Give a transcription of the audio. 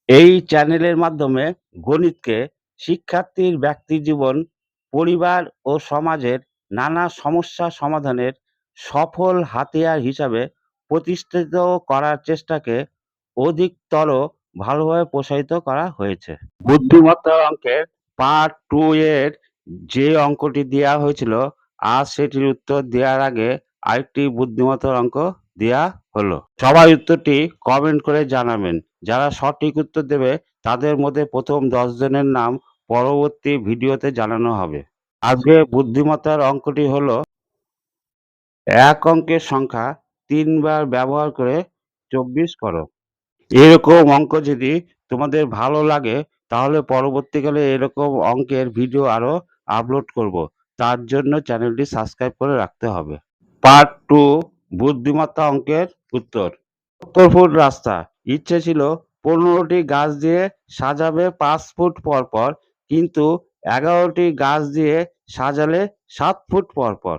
এই চ্যানেলের মাধ্যমে গণিতকে শিক্ষার্থীর ব্যক্তিজীবন, পরিবার ও সমাজের নানা সমস্যা সমাধানের সফল হাতিয়ার হিসাবে প্রতিষ্ঠিত করার চেষ্টাকে অধিকতর ভালোভাবে প্রসারিত করা হয়েছে। বুদ্ধিমত্তা অঙ্কের পার্ট 2 এর যে অঙ্কটি দেয়া হয়েছিল, আজ সেটির উত্তর দেওয়ার আগে আরেকটি বুদ্ধিমত্তার অঙ্ক দেয়া হলো। সবাই উত্তরটি কমেন্ট করে জানাবেন। যারা সঠিক উত্তর দেবে তাদের মধ্যে প্রথম 10 জনের নাম পরবর্তী ভিডিওতে জানানো হবে। আজকে বুদ্ধিমত্তার অঙ্কটি হলো, এক অঙ্কের সংখ্যা 3 বার ব্যবহার করে 24 করো। এরকম অঙ্ক যদি তোমাদের ভালো লাগে তাহলে পরবর্তীকালে এরকম অঙ্কের ভিডিও আরো আপলোড করব। তার জন্য চ্যানেলটি সাবস্ক্রাইব করে রাখতে হবে। পার্ট 2 বুদ্ধিমত্তা অঙ্কের উত্তর। 70 ফুট রাস্তা। ইচ্ছে ছিল 15টি গাছ দিয়ে সাজাবে 5 ফুট পর পর, কিন্তু 11টি গাছ দিয়ে সাজালে 7 ফুট পর পর।